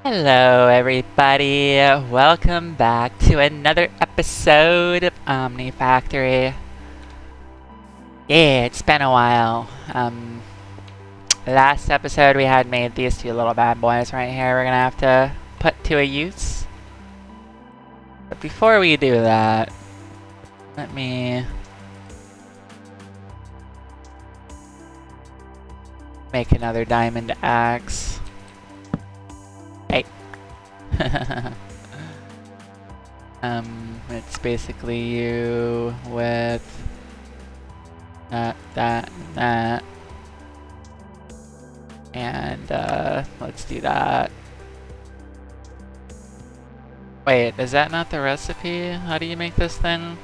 Hello everybody, welcome back to another episode of OmniFactory. Yeah, it's been a while. Last episode we had made these two little bad boys right here we're gonna have to put to a use. But before we do that, let me make another diamond axe. Hey. It's basically you with that, and that. And, let's do that. Wait, is that not the recipe? How do you make this thing?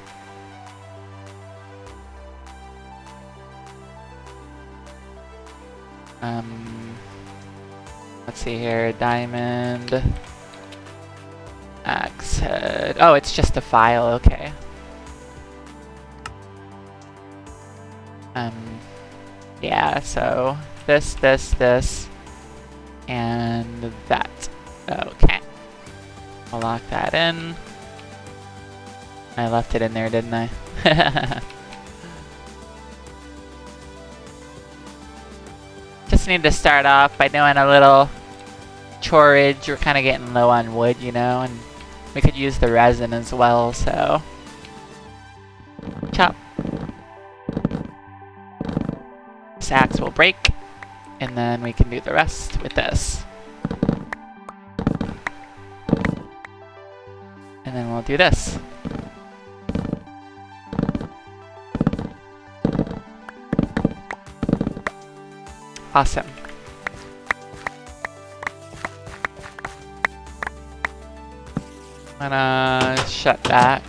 Let's see here, diamond, axe head. Oh, it's just a file, okay. Yeah, so this, and that. Okay. I'll lock that in. I left it in there, didn't I? Just need to start off by doing a little choreage. We're kind of getting low on wood, you know, and we could use the resin as well, so. Chop. This axe will break, and then we can do the rest with this. And then we'll do this. Awesome. I'm gonna shut that.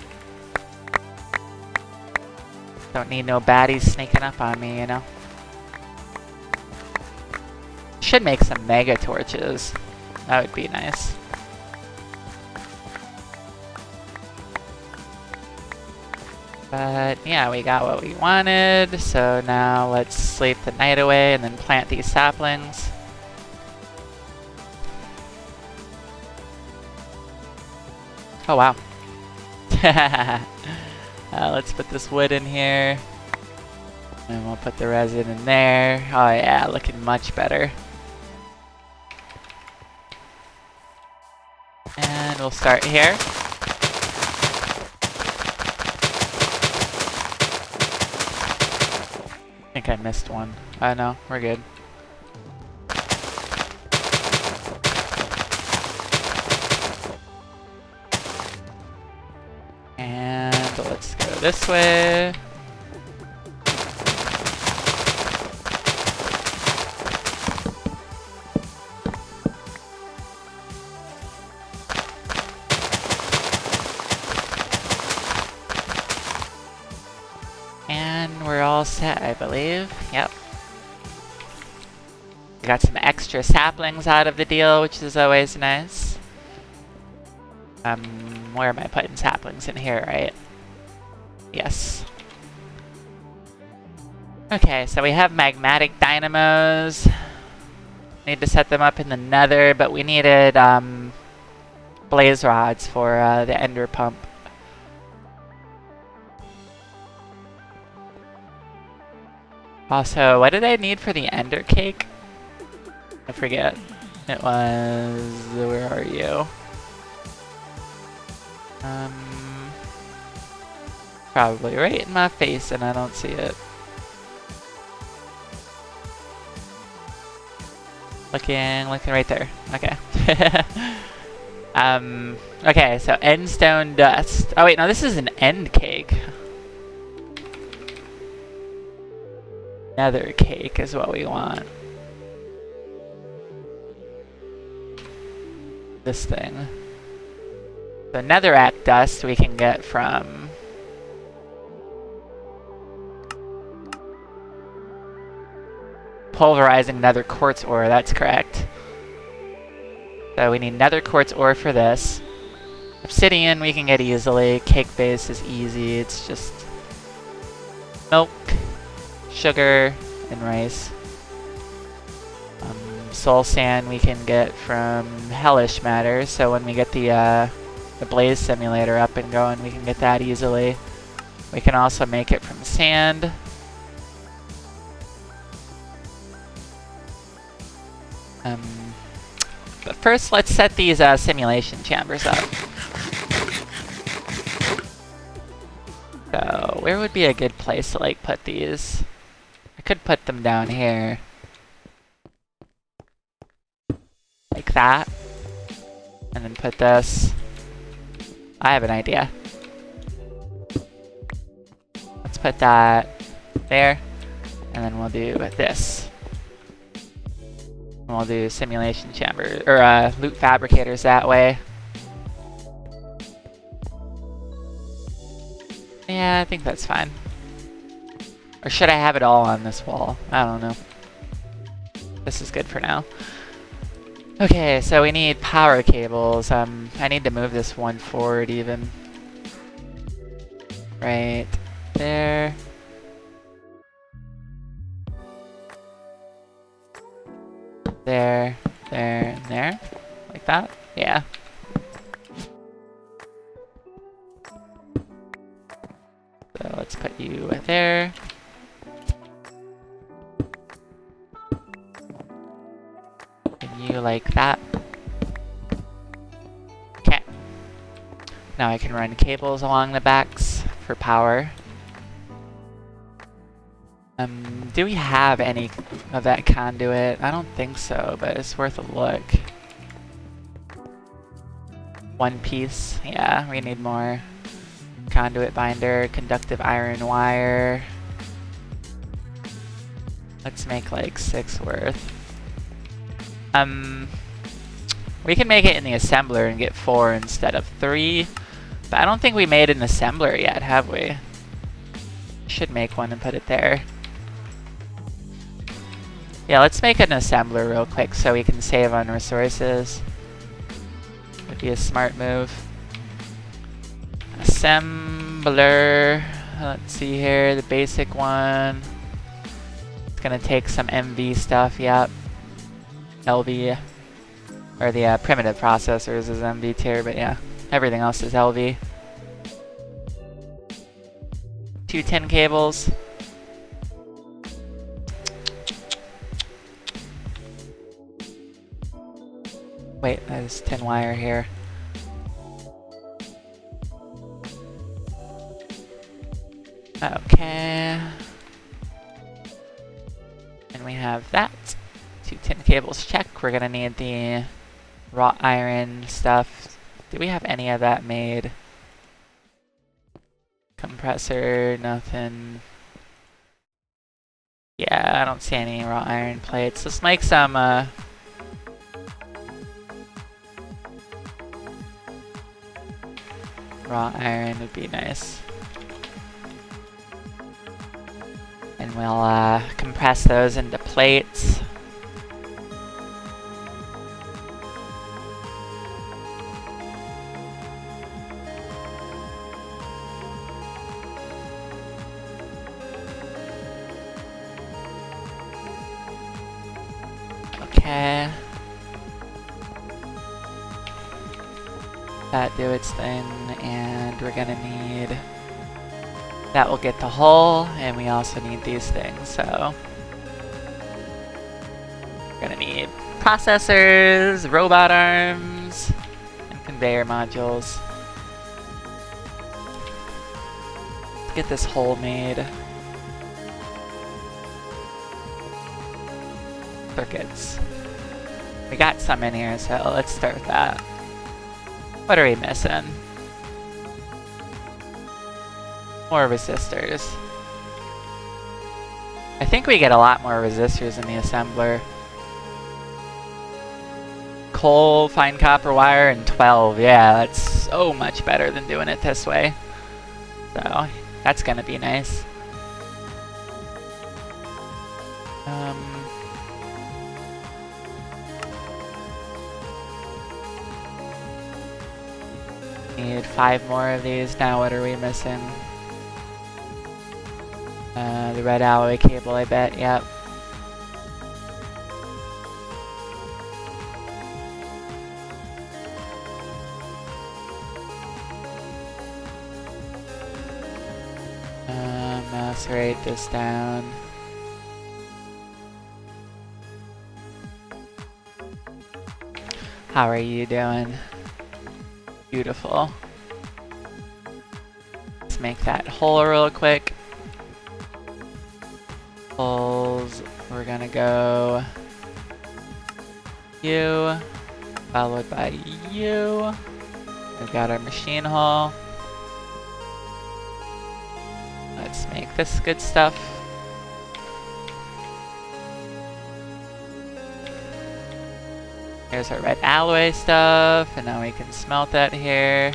Don't need no baddies sneaking up on me, you know? Should make some mega torches. That would be nice. But yeah, we got what we wanted, so now let's sleep the night away and then plant these saplings. Oh wow. Let's put this wood in here. And we'll put the resin in there. Oh yeah, looking much better. And we'll start here. I think I missed one. No, we're good. And let's go this way. And we're all set, I believe. Yep. We got some extra saplings out of the deal, which is always nice. Where am I putting saplings? In here, right? Yes. Okay, so we have magmatic dynamos. Need to set them up in the nether, but we needed, blaze rods for, the ender pump. Also, what did I need for the ender cake? I forget. It was... where are you? Probably right in my face and I don't see it. Looking right there. Okay. Okay, so end stone dust. Oh wait, no, this is an end cake. Nether cake is what we want. This thing. The netherrack dust we can get from pulverizing nether quartz ore, that's correct. So we need nether quartz ore for this. Obsidian we can get easily. Cake base is easy, it's just milk, sugar, and rice. soul sand we can get from hellish matter, so when we get the blaze simulator up and going, we can get that easily. We can also make it from sand. But first, let's set these simulation chambers up. So, where would be a good place to like put these? I could put them down here. Like that. And then put this. I have an idea. Let's put that there. And then we'll do this. And we'll do simulation chambers, or loot fabricators that way. Yeah, I think that's fine. Or should I have it all on this wall? I don't know. This is good for now. Okay, so we need power cables. I need to move this one forward even. Right there. There, there, and there. Like that? Yeah. So let's put you there. And you like that. Okay. Now I can run cables along the backs for power. Do we have any of that conduit? I don't think so, but it's worth a look. One piece. Yeah, we need more. Conduit binder, conductive iron wire. Let's make like 6 worth. We can make it in the assembler and get 4 instead of 3. But I don't think we made an assembler yet, have we? Should make one and put it there. Yeah, let's make an assembler real quick so we can save on resources. Would be a smart move. Assembler. Let's see here, the basic one. It's gonna take some MV stuff, yep. LV. Or the primitive processors is MV tier, but yeah, everything else is LV. 2 tin cables. Wait, there's tin wire here. Okay. And we have that. 2 tin cables, check. We're gonna need the wrought iron stuff. Do we have any of that made? Compressor, nothing. Yeah, I don't see any wrought iron plates. Let's make some, raw iron would be nice. And we'll compress those into plates. Okay. That do its thing, and we're gonna need... That will get the hull, and we also need these things, so... We're gonna need processors, robot arms, and conveyor modules. Let's get this hull made. Circuits. We got some in here, so let's start with that. What are we missing? More resistors. I think we get a lot more resistors in the assembler. Coal, fine copper wire, and 12. Yeah, that's so much better than doing it this way. So, that's gonna be nice. Need 5 more of these. Now what are we missing? The red alloy cable, I bet, yep. macerate this down. How are you doing? Beautiful. Let's make that hole real quick. Holes, we're gonna go you, followed by you. We've got our machine hole. Let's make this good stuff. Here's our red alloy stuff, and now we can smelt that here.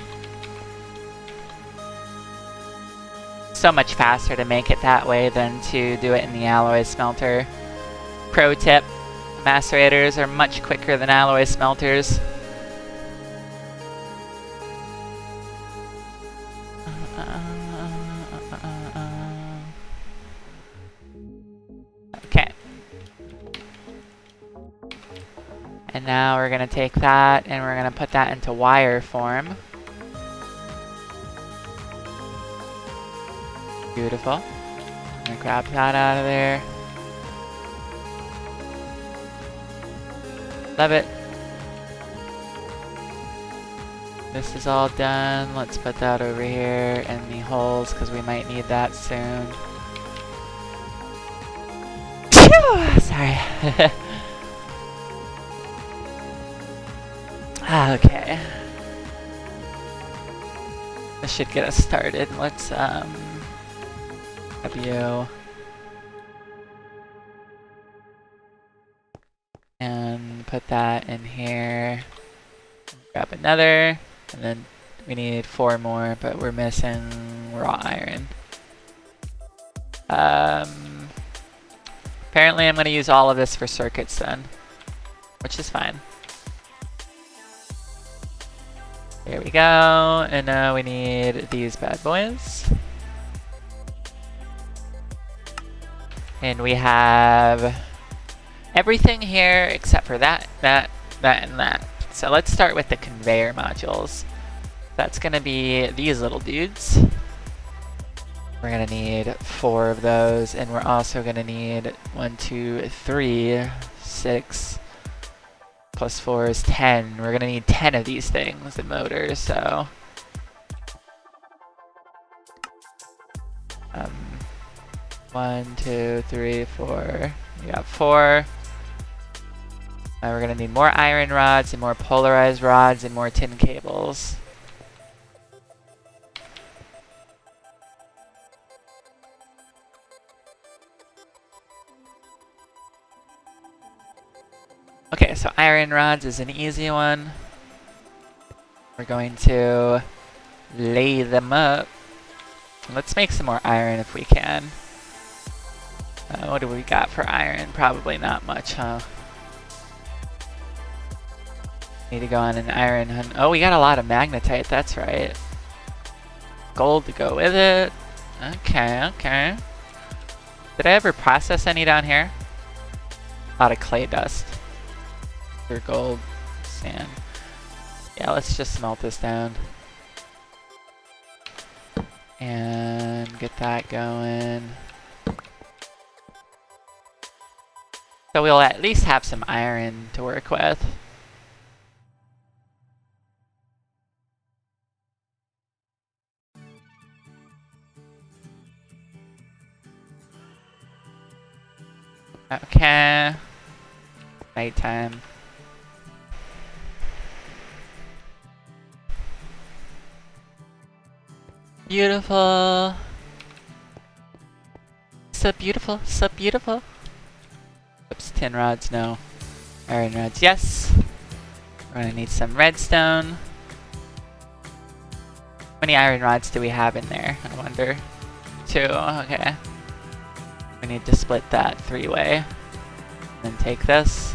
So much faster to make it that way than to do it in the alloy smelter. Pro tip, macerators are much quicker than alloy smelters. Okay. And now we're gonna take that and we're gonna put that into wire form. Beautiful. I'm gonna grab that out of there. Love it. This is all done. Let's put that over here in the holes because we might need that soon. Sorry. Okay. This should get us started. Let's grab you. And put that in here. Grab another. And then we need 4 more, but we're missing raw iron. Apparently I'm going to use all of this for circuits then, which is fine. There we go, and now we need these bad boys. And we have everything here except for that, and that. So let's start with the conveyor modules. That's gonna be these little dudes. We're gonna need 4 of those, and we're also gonna need 1, 2, 3, 6, plus 4 is 10. We're gonna need 10 of these things in motors, so. 1, 2, 3, 4. We got 4. We're gonna need more iron rods and more polarized rods and more tin cables. Okay, so iron rods is an easy one. We're going to lay them up. Let's make some more iron if we can. What do we got for iron? Probably not much, huh? Need to go on an iron hunt. Oh, we got a lot of magnetite, that's right. Gold to go with it. Okay, okay. Did I ever process any down here? A lot of clay dust. Or gold, sand. Yeah, let's just smelt this down. And get that going. So we'll at least have some iron to work with. Okay. Nighttime. Beautiful. So beautiful, so beautiful. Oops, tin rods, no. Iron rods, yes. We're gonna need some redstone. How many iron rods do we have in there? I wonder. 2, okay. We need to split that 3-way. Then take this.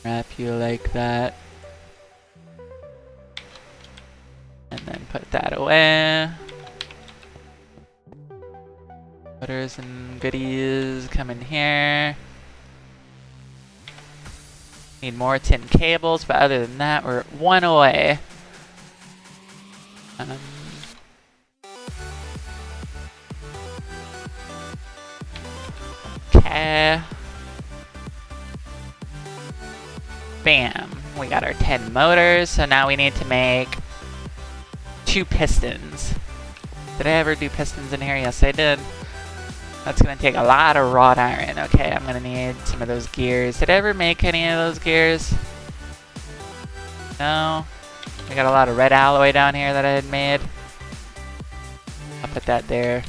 Wrap you like that. And then put that away. Motors and goodies come in here. Need more tin cables, but other than that, we're 1 away. Okay. Bam. We got our 10 motors, so now we need to make 2 pistons. Did I ever do pistons in here? Yes, I did. That's gonna take a lot of wrought iron. Okay, I'm gonna need some of those gears. Did I ever make any of those gears? No. I got a lot of red alloy down here that I had made. I'll put that there.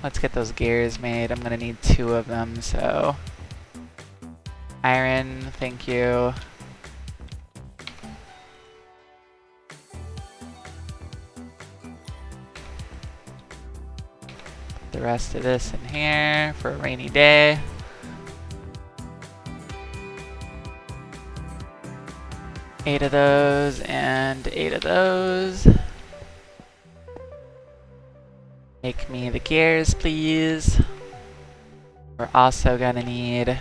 Let's get those gears made. I'm gonna need 2 of them, so... Iron, thank you. Put the rest of this in here for a rainy day. Eight of those and 8 of those. Make me the gears, please. We're also gonna need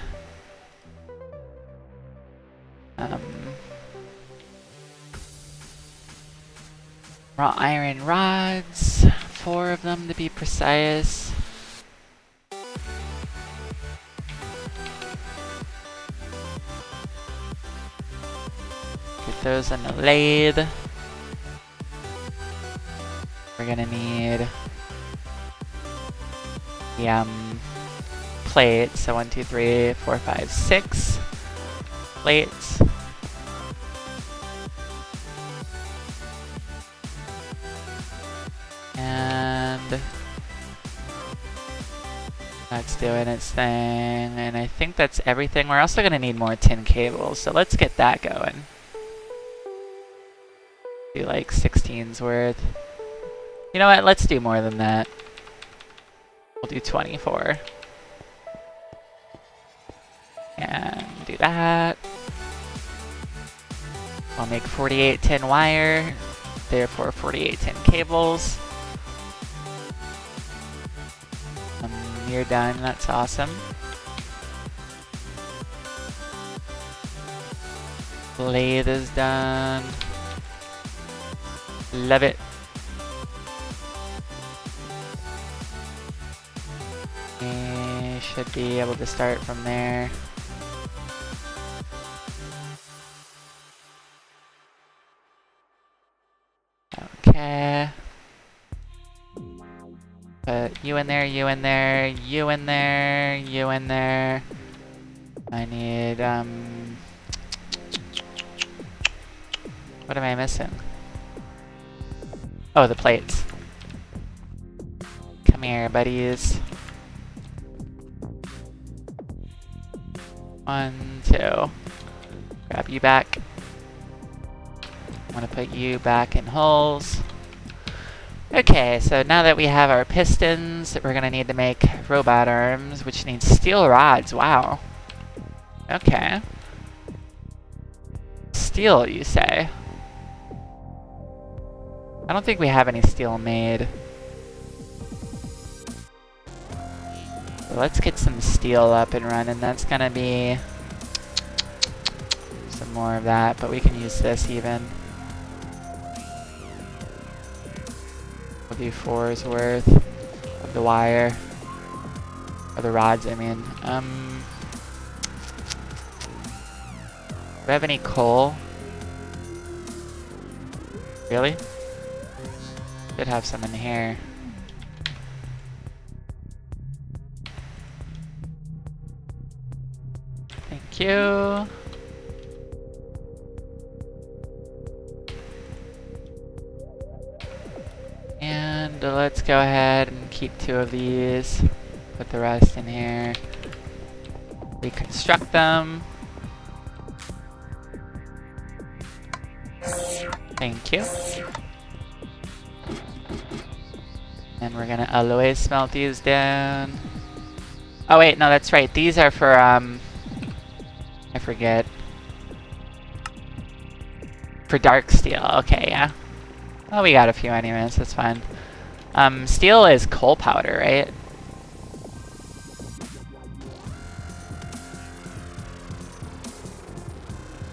raw iron rods, 4 of them to be precise. Get those in the lathe. We're gonna need the plates. So 1, 2, 3, 4, 5, 6 plates. And that's doing its thing. And I think that's everything. We're also gonna need more tin cables, so let's get that going. Do like 16's worth. You know what? Let's do more than that. We'll do 24. And do that. I'll make 48 tin wire, therefore 48 tin cables. You're done, that's awesome. Lathe is done. Love it. Should be able to start from there. Okay. Put you in there, you in there, you in there, you in there. I need, what am I missing? Oh, the plates. Come here, buddies. 1, 2. Grab you back. I want to put you back in holes. Okay, so now that we have our pistons, we're going to need to make robot arms, which need steel rods. Wow. Okay. Steel, you say? I don't think we have any steel made. So let's get some steel up and running. That's going to be some more of that, but we can use this even. We'll do 4's worth of the wire. Or the rods, I mean. Do we have any coal? Really? Should have some in here. Thank you. And let's go ahead and keep 2 of these. Put the rest in here. Reconstruct them. Thank you. And we're gonna alloy smelt these down. Oh wait, no, that's right. These are for, I forget. For dark steel. Okay, yeah. Oh, we got a few anyways, that's fine. Steel is coal powder, right?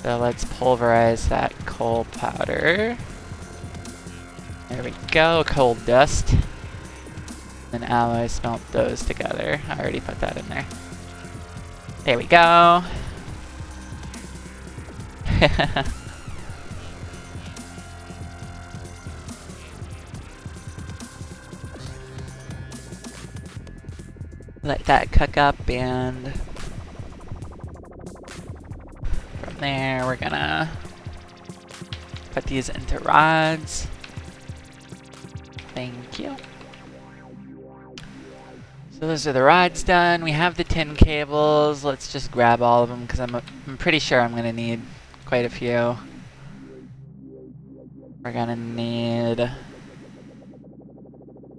So let's pulverize that coal powder. There we go, coal dust. And alloy smelt those together. I already put that in there. There we go. Let that cook up, and from there we're gonna put these into rods. Thank you. So those are the rods done. We have the tin cables. Let's just grab all of them because I'm pretty sure I'm gonna need quite a few. We're gonna need...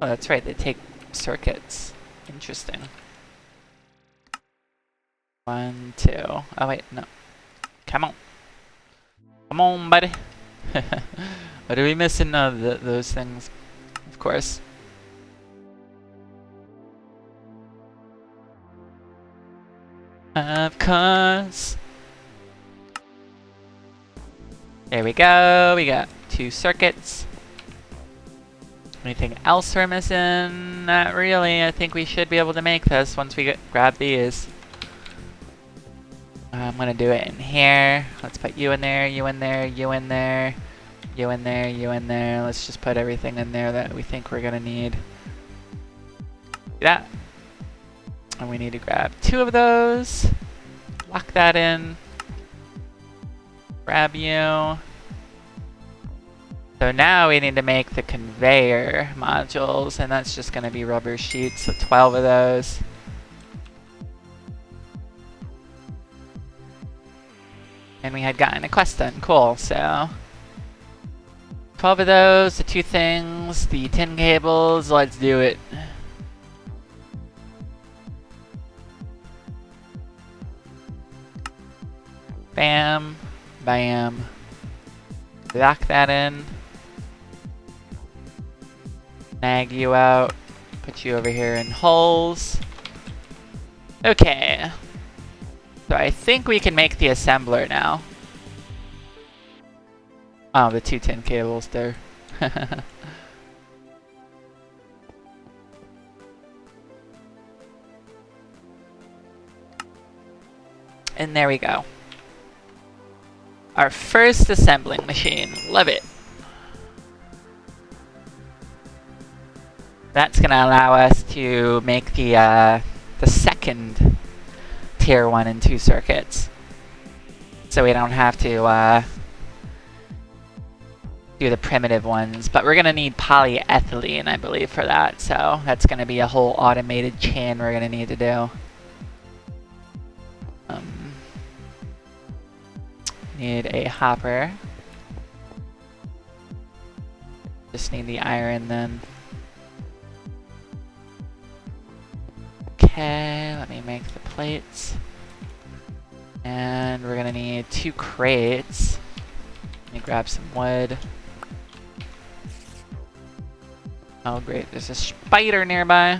Oh, that's right, they take circuits. Interesting. 1, 2. Oh wait, no. Come on. Come on, buddy. What are we missing? No, those things. Of course. Of course. There we go. We got 2 circuits. Anything else we're missing? Not really. I think we should be able to make this once we grab these. I'm gonna do it in here. Let's put you in there, you in there, you in there, you in there, you in there. Let's just put everything in there that we think we're gonna need. Do that. And we need to grab 2 of those. Lock that in. Grab you. So now we need to make the conveyor modules, and that's just gonna be rubber sheets, so 12 of those. And we had gotten a quest done, cool, so 12 of those, the 2 things, the tin cables, let's do it. Bam, bam. Lock that in. Snag you out. Put you over here in holes. Okay. So I think we can make the assembler now. Oh, the 2 tin cables there. And there we go. Our first assembling machine. Love it. That's gonna allow us to make the second tier 1 and 2 circuits. So we don't have to do the primitive ones, but we're gonna need polyethylene, I believe, for that. So that's gonna be a whole automated chain we're gonna need to do. Need a hopper. Just need the iron then. Okay, let me make the plates. And we're gonna need 2 crates. Let me grab some wood. Oh great, there's a spider nearby.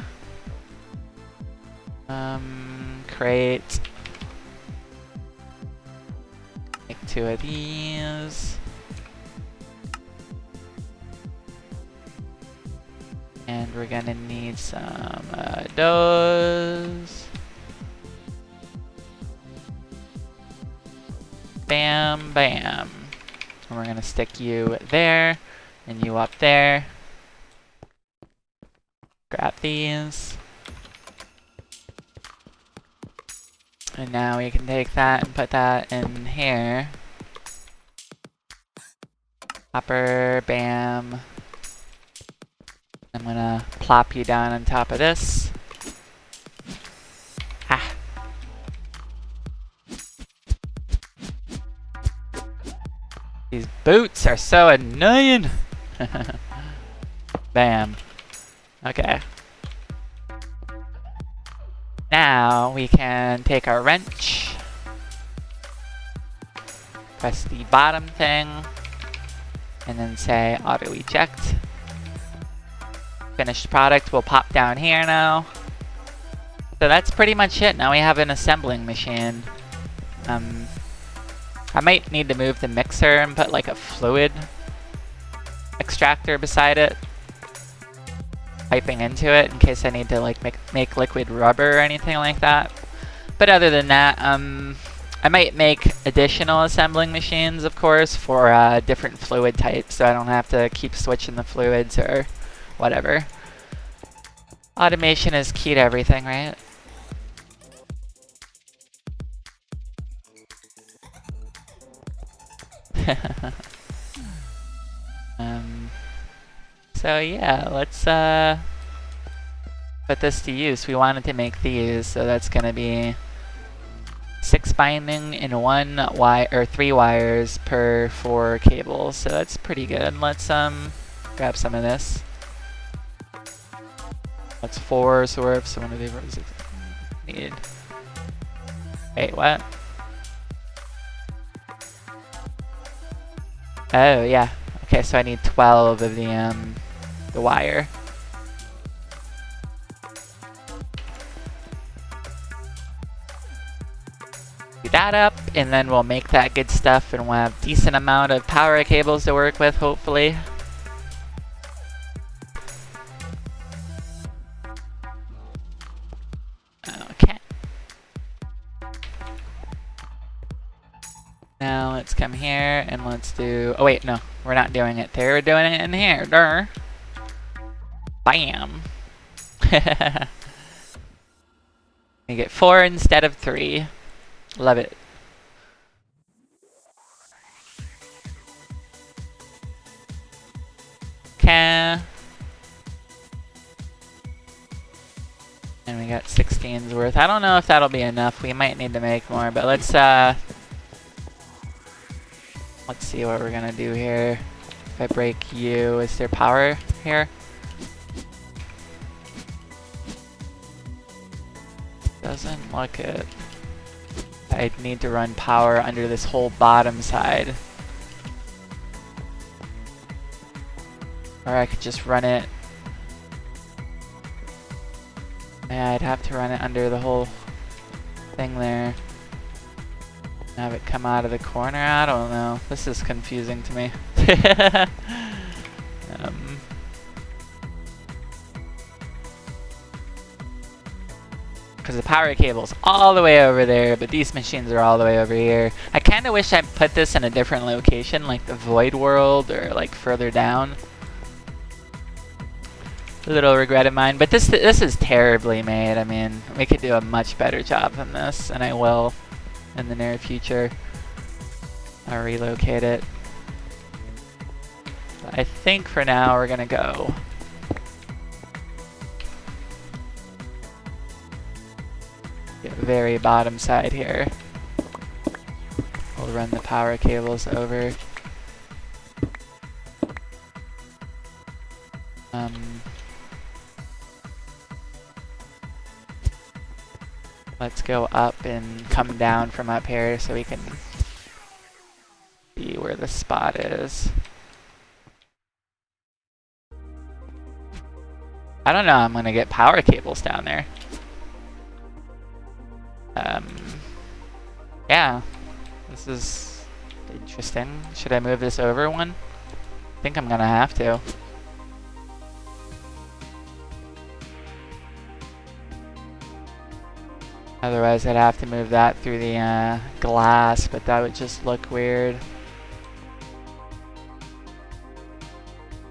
Crate. Make 2 of these. And we're gonna need some those. Bam, bam. And we're gonna stick you there, and you up there. Grab these. And now we can take that and put that in here. Hopper, bam. I'm gonna plop you down on top of this. Ah. These boots are so annoying. Bam. Okay. Now we can take our wrench, press the bottom thing, and then say auto eject. Finished product will pop down here now. So that's pretty much it. Now we have an assembling machine. I might need to move the mixer and put like a fluid extractor beside it, piping into it in case I need to like make liquid rubber or anything like that. But other than that, I might make additional assembling machines, of course, for different fluid types, so I don't have to keep switching the fluids or whatever. Automation is key to everything, right? So yeah, let's put this to use. We wanted to make these, so that's gonna be 6 binding in 1 wire or 3 wires per 4 cables. So that's pretty good. Let's grab some of this. That's 4, so we're so one of these need. Wait, what? Oh yeah. Okay, so I need 12 of the wire. Do that up, and then we'll make that good stuff, and we'll have a decent amount of power cables to work with, hopefully. Okay. Now let's come here and let's do. Oh wait, no, we're not doing it there. We're doing it in here. Durr. Bam. You get 4 instead of 3. Love it. Okay. And we got 16's worth. I don't know if that'll be enough. We might need to make more, but let's see what we're gonna do here. If I break you, is there power here? Doesn't look it. I'd need to run power under this whole bottom side. Or I could just run it. Yeah, I'd have to run it under the whole thing there. Have it come out of the corner? I don't know. This is confusing to me. Because the power cable's all the way over there, but these machines are all the way over here. I kind of wish I put this in a different location, like the void world or like further down. A little regret of mine, but this is terribly made. I mean, we could do a much better job than this, and I will in the near future. I'll relocate it. But I think for now we're gonna go. Get very bottom side here. We'll run the power cables over. Let's go up and come down from up here so we can see where the spot is. I don't know, I'm gonna get power cables down there. Yeah, this is interesting. Should I move this over one? I think I'm gonna have to. Otherwise I'd have to move that through the glass, but that would just look weird.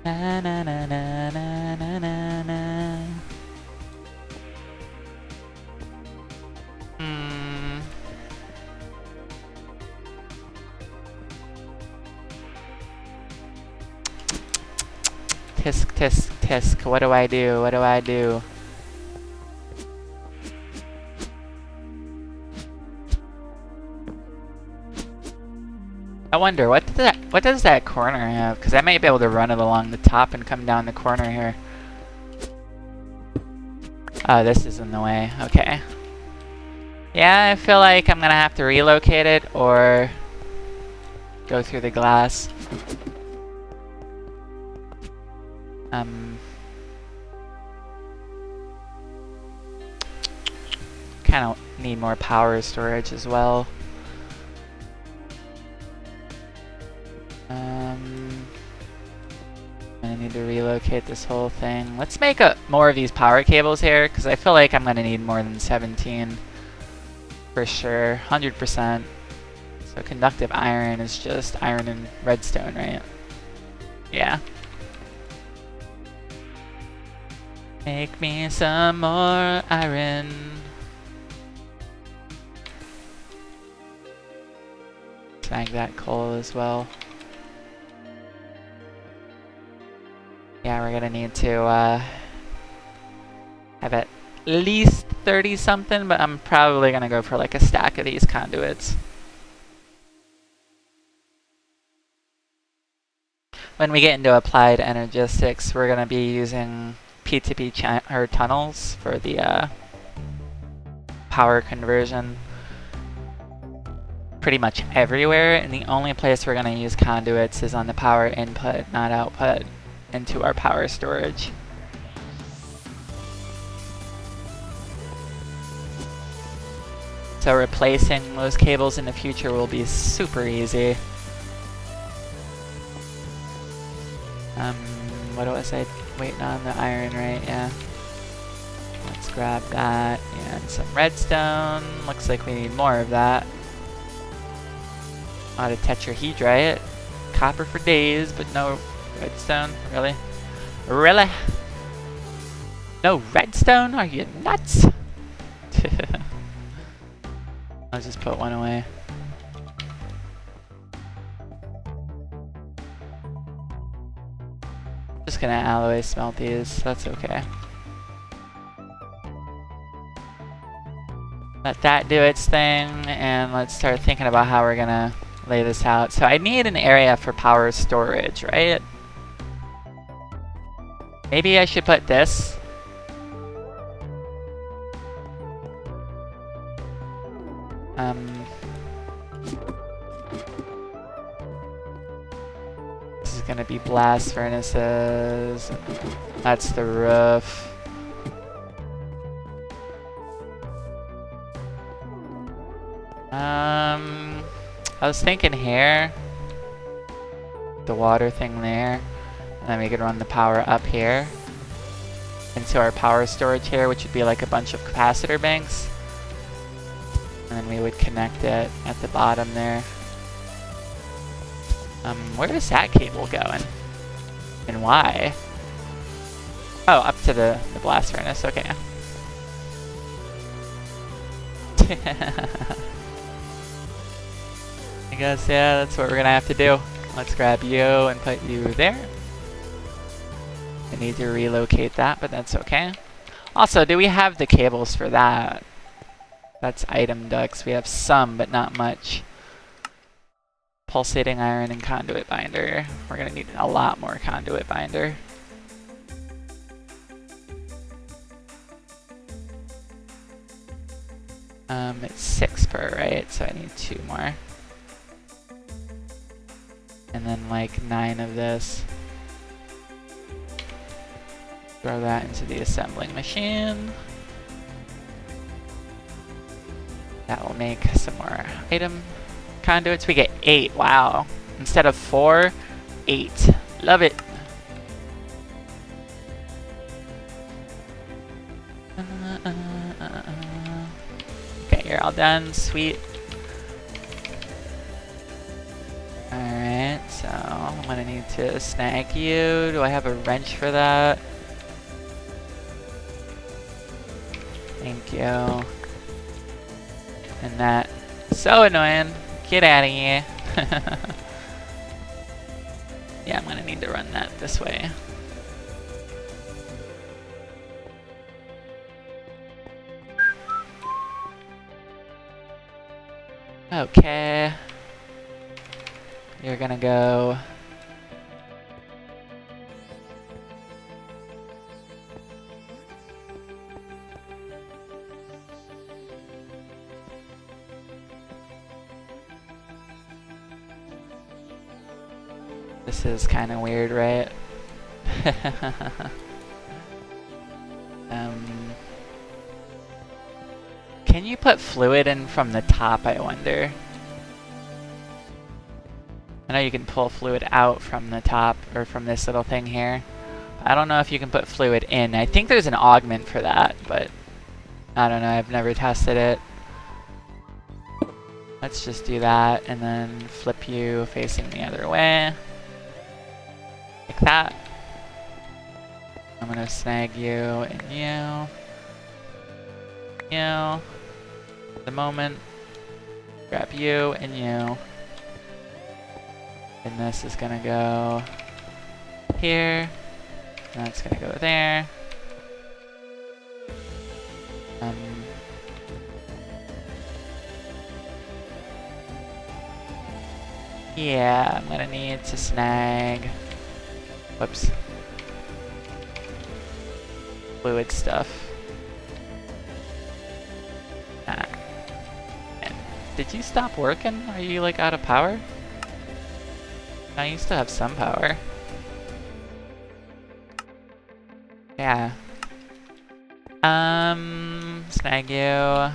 Na, na, na, na, na, na, na, na. Tisk, tisk, tisk. What do I do? What do I do? I wonder, what does that corner have? Because I might be able to run it along the top and come down the corner here. Oh, this is in the way. Okay. Yeah, I feel like I'm gonna have to relocate it or go through the glass. Kind of need more power storage as well. to relocate this whole thing. Let's make more of these power cables here, because I feel like I'm going to need more than 17. For sure, 100%. So conductive iron is just iron and redstone, right? Yeah. Make me some more iron. Snag that coal as well. Yeah, we're gonna need to have at least 30 something, but I'm probably gonna go for like a stack of these conduits. When we get into applied energistics, we're gonna be using P2P tunnels for the power conversion pretty much everywhere, and the only place we're gonna use conduits is on the power input, not output, into our power storage. So replacing those cables in the future will be super easy. What was I waiting on? The iron, right? Yeah. Let's grab that and some redstone. Looks like we need more of that. Out of tetrahedrite. Copper for days, but no redstone. Really? Really? No redstone? Are you nuts? I'll just put one away. Just gonna alloy smelt these, that's okay. Let that do its thing, and let's start thinking about how we're gonna lay this out. So I need an area for power storage, right? Maybe I should put this. This is gonna be blast furnaces. That's the roof. I was thinking here, the water thing there, and then we could run the power up here into our power storage here, which would be like a bunch of capacitor banks. And then we would connect it at the bottom there. Where is that cable going? And why? Oh, up to the blast furnace, okay. I guess, yeah, that's what we're gonna have to do. Let's grab you and put you there. I need to relocate that, but that's okay. Also, do we have the cables for that? That's item ducts. We have some, but not much. Pulsating iron and conduit binder. We're gonna need a lot more conduit binder. It's 6 per, right? So I need 2 more. And then like 9 of this. Throw that into the assembling machine. That will make some more item conduits. We get 8, wow. Instead of 4, 8. Love it. Okay, you're all done, sweet. Alright, so I'm gonna need to snag you. Do I have a wrench for that? Thank you. And that, so annoying. Get out of here. Yeah, I'm gonna need to run that this way. Okay. You're gonna go. This is kind of weird, right? Can you put fluid in from the top, I wonder? I know you can pull fluid out from the top, or from this little thing here. I don't know if you can put fluid in. I think there's an augment for that, but I don't know. I've never tested it. Let's just do that and then flip you facing the other way. Like that. I'm gonna snag you and you. You. For the moment. Grab you and you. And this is gonna go here. And that's gonna go there. Yeah, I'm gonna need to snag, whoops, fluid stuff. And did you stop working? Are you like out of power? No, you still have some power. Yeah. Snag you. I'm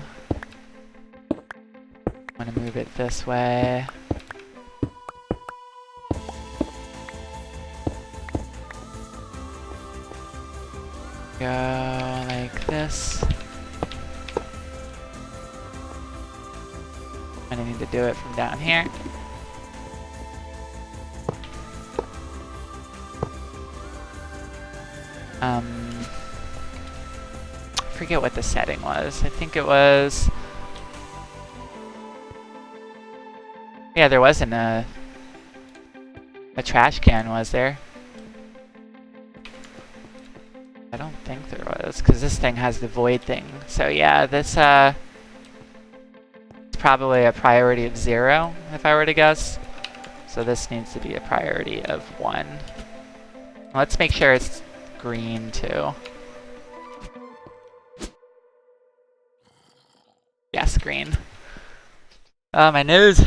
gonna move it this way. Go like this. I'm gonna need to do it from down here. I forget what the setting was. I think it was... Yeah, there wasn't a trash can, was there? I don't think there was, because this thing has the void thing. So yeah, this it's probably a priority of 0, if I were to guess. So this needs to be a priority of 1. Let's make sure it's green too. Yes, green. Oh, my nose.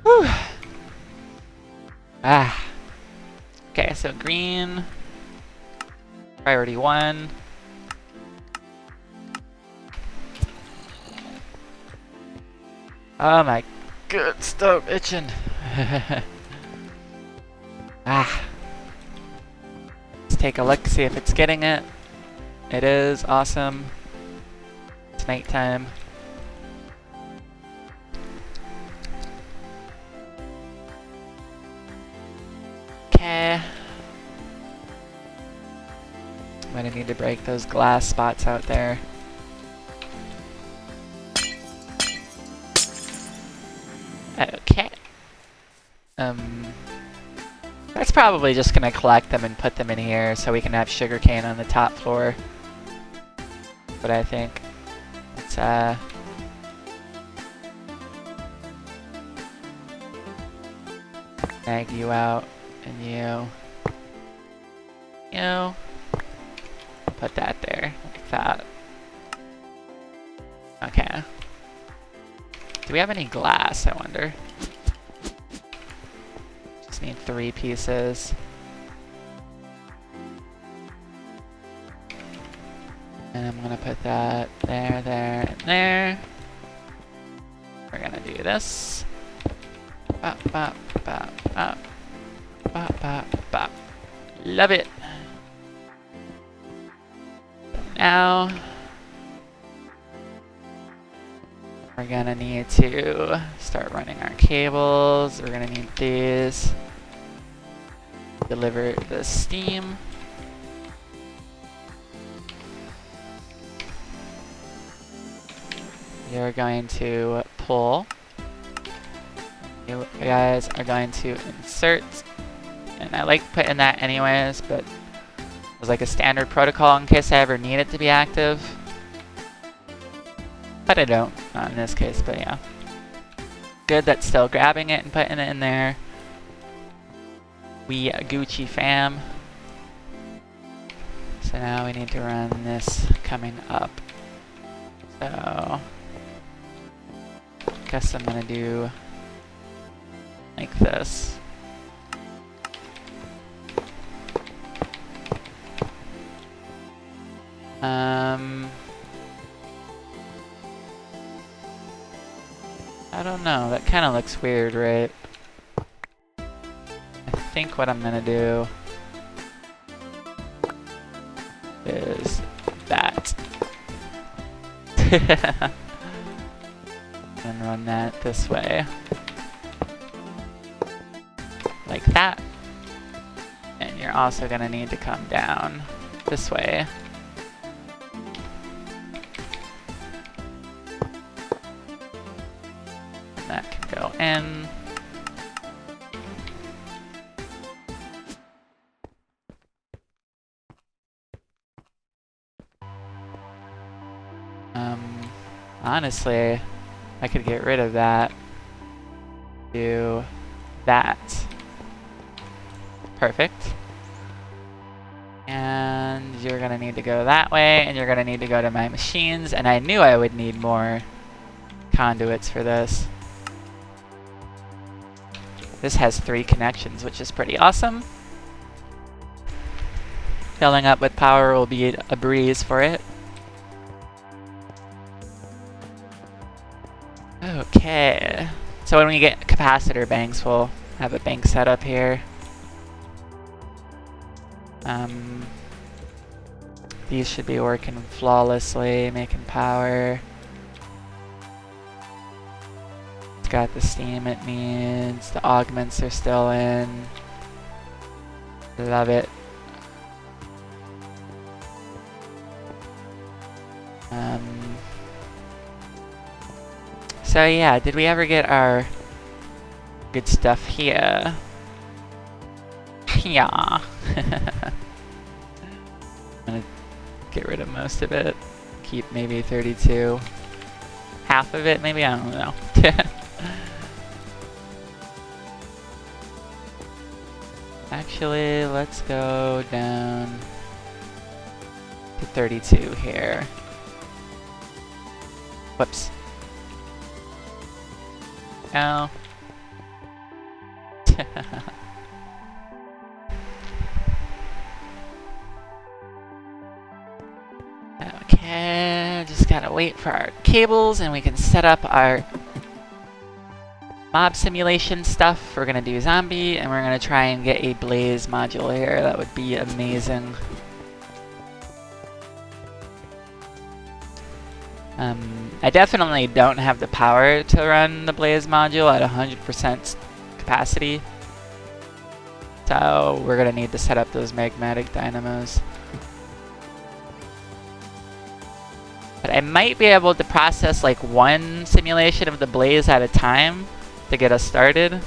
Whew. Ah. Okay, so green. Priority 1. Oh my god, stop itching. Ah. Let's take a look, see if it's getting it. It is, awesome. It's nighttime. Okay. I'm gonna need to break those glass spots out there. Okay. That's probably just gonna collect them and put them in here so we can have sugarcane on the top floor. What I think. Let's snag you out and you. Put that there, like that. Okay. Do we have any glass, I wonder? Just need 3 pieces. And I'm gonna put that there, there, and there. We're gonna do this. Bop, bop, bop, bop. Bop, bop, bop. Love it. Now, we're gonna need to start running our cables. We're gonna need these. Deliver the steam. You're going to pull. You guys are going to insert. And I like putting that anyways, but it was like a standard protocol in case I ever need it to be active. But I don't, not in this case, but yeah. Good, that's still grabbing it and putting it in there. We Gucci fam. So now we need to run this coming up. So, guess I'm gonna do like this. I don't know, that kind of looks weird, right? I think what I'm gonna do is that. And run that this way. Like that. And you're also gonna need to come down this way. And that can go in. Honestly, I could get rid of that. Do that. Perfect. And you're gonna need to go that way, and you're gonna need to go to my machines, and I knew I would need more conduits for this. This has 3 connections, which is pretty awesome. Filling up with power will be a breeze for it. Okay, so when we get capacitor banks, we'll have a bank set up here. These should be working flawlessly, making power. It's got the steam it needs, the augments are still in. Love it. So yeah, did we ever get our good stuff here? Yeah. I'm gonna get rid of most of it. Keep maybe 32. Half of it, maybe? I don't know. Actually, let's go down to 32 here. Whoops. Oh. Okay, just gotta wait for our cables and we can set up our mob simulation stuff. We're gonna do zombie and we're gonna try and get a blaze module here. That would be amazing. I definitely don't have the power to run the blaze module at 100% capacity. So we're gonna need to set up those magmatic dynamos. But I might be able to process like 1 simulation of the blaze at a time to get us started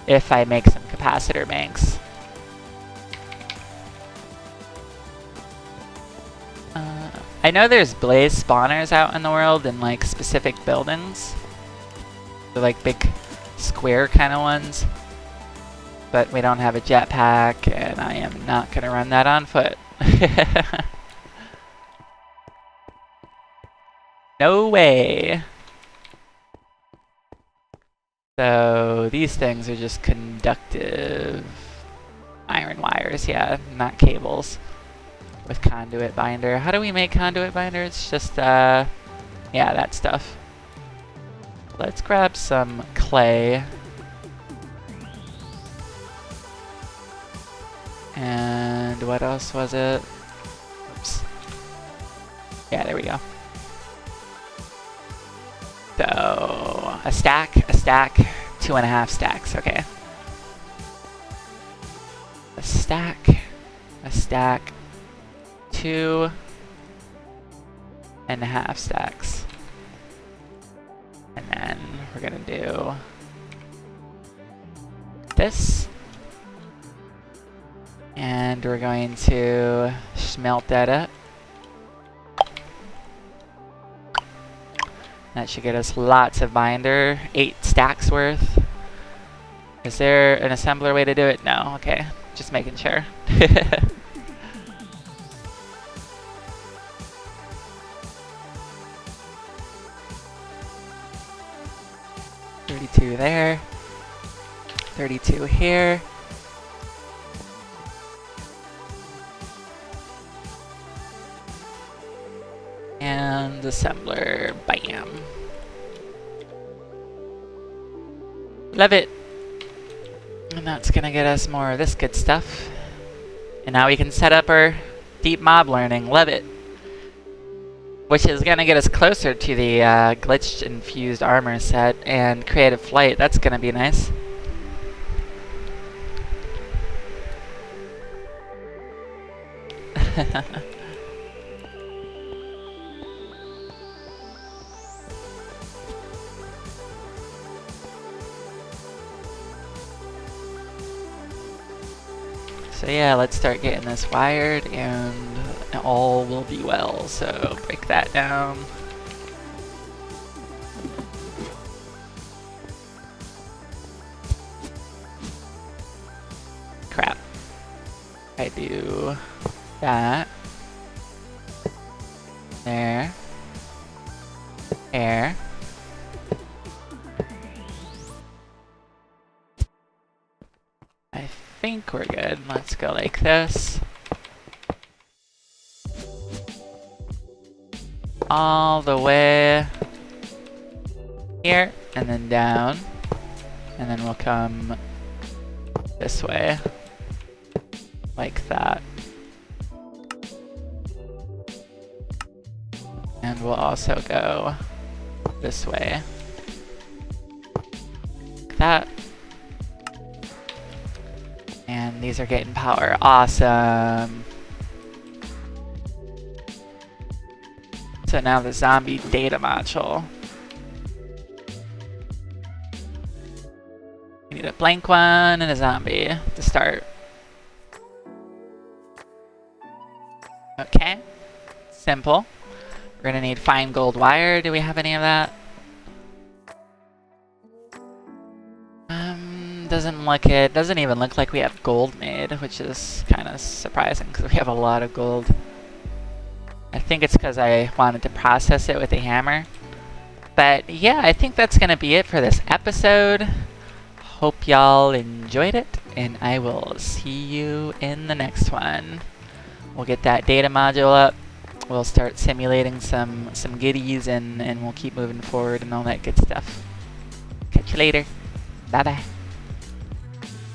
if I make some capacitor banks. I know there's blaze spawners out in the world in like specific buildings. They're like big square kind of ones. But we don't have a jetpack and I am not gonna run that on foot. No way! So these things are just conductive iron wires, yeah, not cables. With conduit binder. How do we make conduit binder? It's just, yeah, that stuff. Let's grab some clay. And what else was it? Oops. Yeah, there we go. So, a stack, 2.5 stacks, okay. A stack, 2.5 stacks. And then we're gonna do this. And we're going to smelt that up. That should get us lots of binder, 8 stacks worth. Is there an assembler way to do it? No, okay, just making sure. 32 there, 32 here. And assembler, bam. Love it. And that's gonna get us more of this good stuff. And now we can set up our deep mob learning. Love it. Which is gonna get us closer to the glitch-infused armor set and creative flight. That's gonna be nice. So yeah, let's start getting this wired and all will be well. So break that down. Crap. I do that. There. There. I think we're good. Let's go like this. All the way here, and then down. And then we'll come this way. Like that. And we'll also go this way. Like that. And these are getting power. Awesome. So now the zombie data module. We need a blank one and a zombie to start. Okay. Simple. We're gonna need fine gold wire. Do we have any of that? Doesn't look it. Doesn't even look like we have gold made, which is kind of surprising because we have a lot of gold. I think it's because I wanted to process it with a hammer. But yeah, I think that's gonna be it for this episode. Hope y'all enjoyed it, and I will see you in the next one. We'll get that data module up. We'll start simulating some goodies, and we'll keep moving forward and all that good stuff. Catch you later. Bye bye.